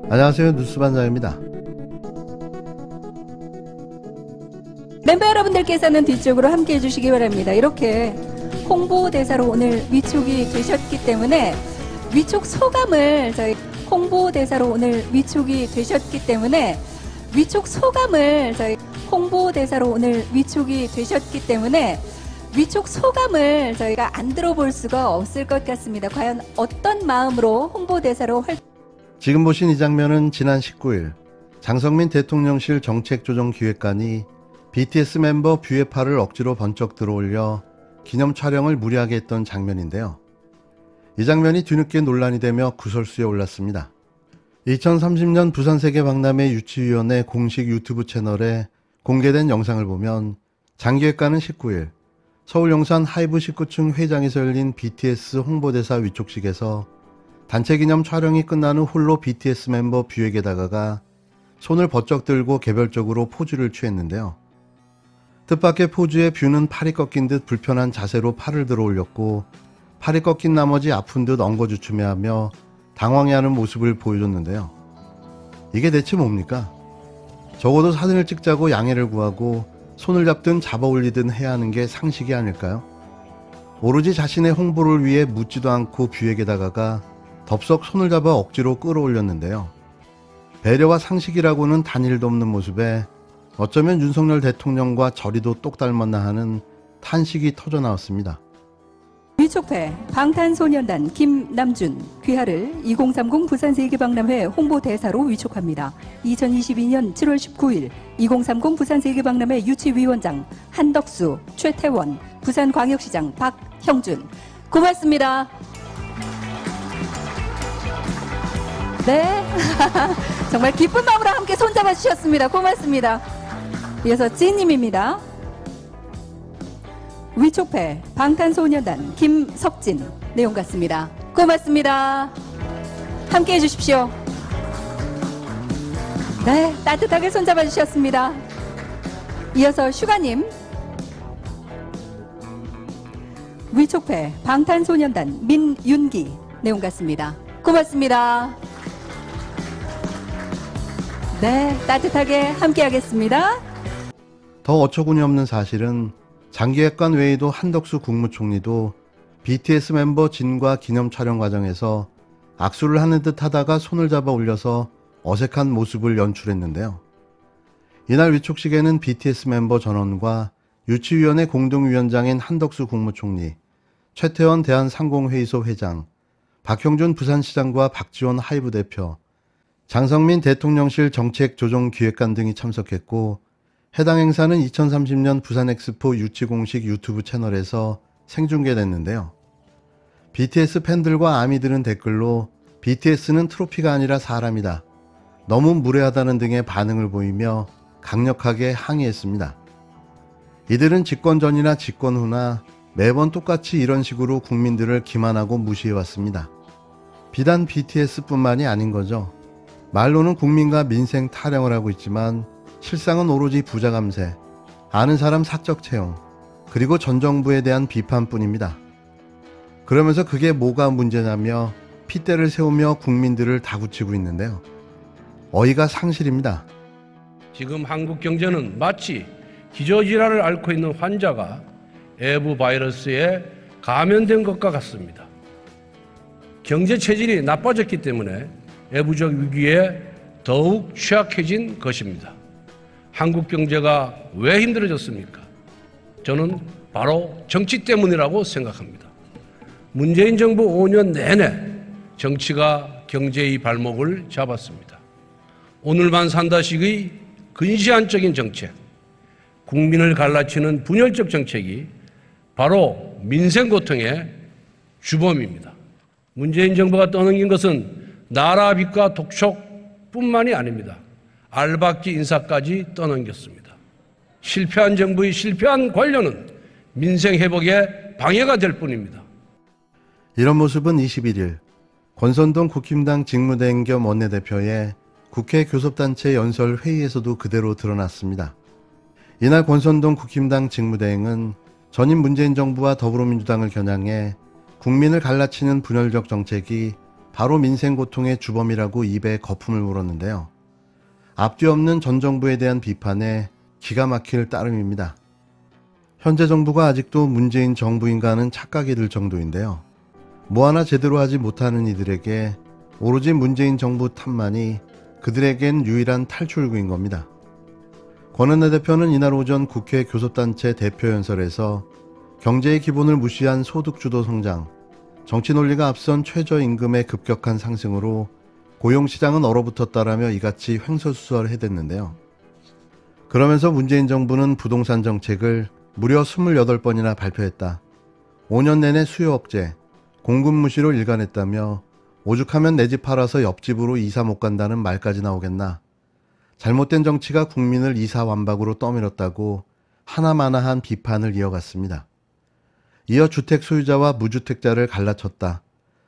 안녕하세요, 뉴스반장입니다. 멤버 여러분들께서는 뒤쪽으로 함께해 주시기 바랍니다. 이렇게 홍보대사로 오늘 위촉이 되셨기 때문에 위촉 소감을 홍보대사로 오늘 위촉이 위촉 소감을 저희가 안 들어볼 수가 없을 것 같습니다. 과연 어떤 마음으로 홍보대사로 지금 보신 이 장면은 지난 19일 장성민 대통령실 정책조정기획관이 BTS 멤버 뷰에파를 억지로 번쩍 들어올려 기념 촬영을 무리하게 했던 장면인데요. 이 장면이 뒤늦게 논란이 되며 구설수에 올랐습니다. 2030년 부산세계박람회 유치위원회 공식 유튜브 채널에 공개된 영상을 보면 장 기획관은 19일 서울 용산 하이브 19층 회장에서 열린 BTS 홍보대사 위촉식에서 단체 기념 촬영이 끝난 후 홀로 BTS 멤버 뷰에게 다가가 손을 번쩍 들고 개별적으로 포즈를 취했는데요. 뜻밖의 포즈에 뷰는 팔이 꺾인 듯 불편한 자세로 팔을 들어 올렸고 팔이 꺾인 나머지 아픈 듯 엉거주춤해하며 당황해하는 모습을 보여줬는데요. 이게 대체 뭡니까? 적어도 사진을 찍자고 양해를 구하고 손을 잡든 잡아 올리든 해야 하는 게 상식이 아닐까요? 오로지 자신의 홍보를 위해 묻지도 않고 뷰에게 다가가 덥석 손을 잡아 억지로 끌어올렸는데요. 배려와 상식이라고는 단일도 없는 모습에 어쩌면 윤석열 대통령과 저리도 똑 닮았나 하는 탄식이 터져나왔습니다. 위촉회 방탄소년단 김남준 귀하를 2030 부산세계박람회 홍보대사로 위촉합니다. 2022년 7월 19일 2030 부산세계박람회 유치위원장 한덕수, 최태원, 부산광역시장 박형준. 고맙습니다. 네, 정말 기쁜 마음으로 함께 손잡아 주셨습니다. 고맙습니다. 이어서 찐님입니다. 위촉회 방탄소년단 김석진 내용 같습니다. 고맙습니다. 함께해 주십시오. 네, 따뜻하게 손잡아 주셨습니다. 이어서 슈가님. 위촉회 방탄소년단 민윤기 내용 같습니다. 고맙습니다. 네, 따뜻하게 함께하겠습니다. 더 어처구니 없는 사실은 장 기획관 외에도 한덕수 국무총리도 BTS 멤버 진과 기념 촬영 과정에서 악수를 하는 듯 하다가 손을 잡아 올려서 어색한 모습을 연출했는데요. 이날 위촉식에는 BTS 멤버 전원과 유치위원회 공동위원장인 한덕수 국무총리, 최태원 대한상공회의소 회장, 박형준 부산시장과 박지원 하이브 대표, 장성민 대통령실 정책조정기획관 등이 참석했고 해당 행사는 2030년 부산엑스포 유치공식 유튜브 채널에서 생중계됐는데요. BTS 팬들과 아미들은 댓글로 BTS는 트로피가 아니라 사람이다, 너무 무례하다는 등의 반응을 보이며 강력하게 항의했습니다. 이들은 집권 전이나 집권 후나 매번 똑같이 이런 식으로 국민들을 기만하고 무시해왔습니다. 비단 BTS뿐만이 아닌 거죠. 말로는 국민과 민생 타령을 하고 있지만 실상은 오로지 부자 감세, 아는 사람 사적 채용, 그리고 전 정부에 대한 비판뿐입니다. 그러면서 그게 뭐가 문제냐며 핏대를 세우며 국민들을 다구치고 있는데요. 어이가 상실입니다. 지금 한국 경제는 마치 기저질환을 앓고 있는 환자가 에브 바이러스에 감염된 것과 같습니다. 경제 체질이 나빠졌기 때문에 내부적 위기에 더욱 취약해진 것입니다. 한국 경제가 왜 힘들어졌습니까? 저는 바로 정치 때문이라고 생각합니다. 문재인 정부 5년 내내 정치가 경제의 발목을 잡았습니다. 오늘만 산다식의 근시안적인 정책, 국민을 갈라치는 분열적 정책이 바로 민생 고통의 주범입니다. 문재인 정부가 떠넘긴 것은 나라 빚과 독촉뿐만이 아닙니다. 알박기 인사까지 떠넘겼습니다. 실패한 정부의 실패한 관료는 민생 회복에 방해가 될 뿐입니다. 이런 모습은 21일 권선동 국힘당 직무대행 겸 원내대표의 국회 교섭단체 연설 회의에서도 그대로 드러났습니다. 이날 권선동 국힘당 직무대행은 전임 문재인 정부와 더불어민주당을 겨냥해 국민을 갈라치는 분열적 정책이 바로 민생 고통의 주범이라고 입에 거품을 물었는데요. 앞뒤 없는 전 정부에 대한 비판에 기가 막힐 따름입니다. 현재 정부가 아직도 문재인 정부인가는 착각이 들 정도인데요. 뭐 하나 제대로 하지 못하는 이들에게 오로지 문재인 정부 탓만이 그들에겐 유일한 탈출구인 겁니다. 권은혜 대표는 이날 오전 국회 교섭단체 대표연설에서 경제의 기본을 무시한 소득주도 성장, 정치 논리가 앞선 최저임금의 급격한 상승으로 고용시장은 얼어붙었다라며 이같이 횡설수설해댔는데요. 그러면서 문재인 정부는 부동산 정책을 무려 28번이나 발표했다. 5년 내내 수요 억제, 공급 무시로 일관했다며 오죽하면 내 집 팔아서 옆집으로 이사 못 간다는 말까지 나오겠나. 잘못된 정치가 국민을 이사완박으로 떠밀었다고 하나마나한 비판을 이어갔습니다. 이어 주택 소유자와 무주택자를 갈라쳤다.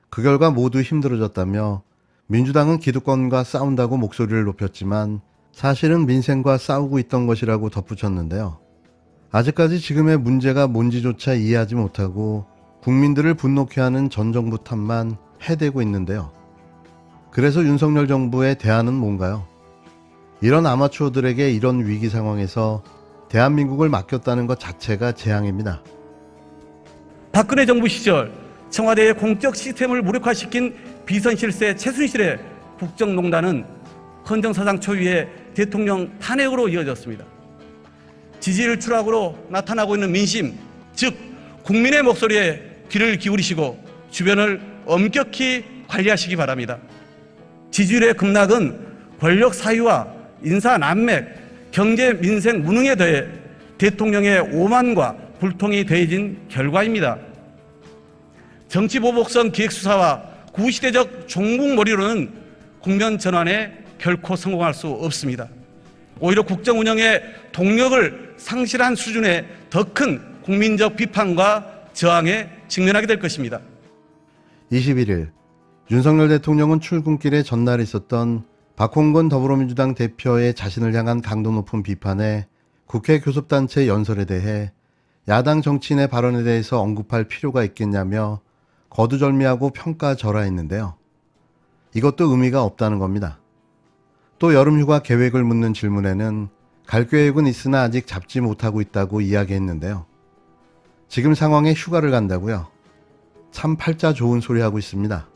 그 결과 모두 힘들어졌다며 민주당은 기득권과 싸운다고 목소리를 높였지만 사실은 민생과 싸우고 있던 것이라고 덧붙였는데요. 아직까지 지금의 문제가 뭔지조차 이해하지 못하고 국민들을 분노케 하는 전 정부 탓만 해대고 있는데요. 그래서 윤석열 정부의 대안은 뭔가요? 이런 아마추어들에게 이런 위기 상황에서 대한민국을 맡겼다는 것 자체가 재앙입니다. 박근혜 정부 시절 청와대의 공적 시스템을 무력화시킨 비선실세 최순실의 국정농단은 헌정사상 초유의 대통령 탄핵으로 이어졌습니다. 지지율 추락으로 나타나고 있는 민심, 즉 국민의 목소리에 귀를 기울이시고 주변을 엄격히 관리하시기 바랍니다. 지지율의 급락은 권력 사유와 인사 난맥, 경제 민생 무능에 더해 대통령의 오만과 불통이 더해진 결과입니다. 정치보복성 기획수사와 구시대적 종북몰이로는 국면 전환에 결코 성공할 수 없습니다. 오히려 국정 운영의 동력을 상실한 수준의 더 큰 국민적 비판과 저항에 직면하게 될 것입니다. 21일 윤석열 대통령은 출근길에 전날 있었던 박홍근 더불어민주당 대표의 자신을 향한 강도 높은 비판에 국회 교섭단체 연설에 대해 야당 정치인의 발언에 대해서 언급할 필요가 있겠냐며 거두절미하고 평가절하했는데요. 이것도 의미가 없다는 겁니다. 또 여름휴가 계획을 묻는 질문에는 갈 계획은 있으나 아직 잡지 못하고 있다고 이야기했는데요. 지금 상황에 휴가를 간다고요? 참 팔자 좋은 소리 하고 있습니다.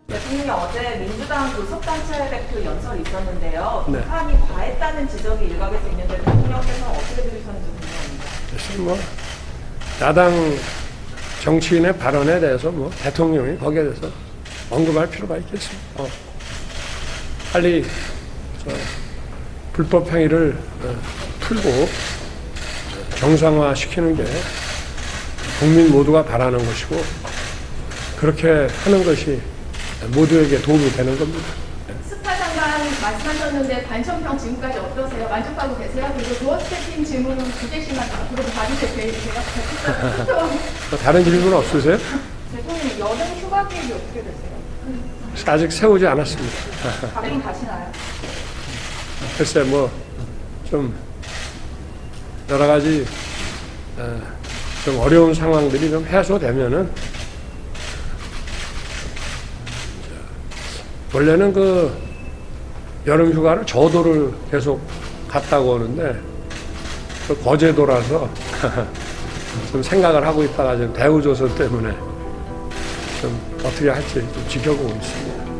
대통령이 어제 민주당 교섭단체 대표 연설이 있었는데요. 네. 비판이 과했다는 지적이 일각에서 있는데 대통령께서는 어떻게 들으셨는지 궁금합니다. 사실 야당 정치인의 발언에 대해서 대통령이 거기에 대해서 언급할 필요가 있겠습니까? 빨리 불법 행위를 풀고 정상화시키는 게 국민 모두가 바라는 것이고 그렇게 하는 것이 모두에게 도움이 되는 겁니다. 스파 장관 말씀하셨는데 반천평 지금까지 어떠세요? 만족하고 계세요? 그리고 도어 스태핑 질문은 2개씩만 앞으로 받으실 계획이세요? 다른 질문 없으세요? 대통령 여름 휴가 계획이 어떻게 되세요? 아직 세우지 않았습니다. 가끔 가시나요? 글쎄 좀 여러 가지 좀 어려운 상황들이 좀 해소되면은 원래는 그 여름 휴가를 저도를 계속 갔다고 오는데 그 거제도라서 좀 생각을 하고 있다가 지금 대우조선 때문에 좀 어떻게 할지 좀 지켜보고 있습니다.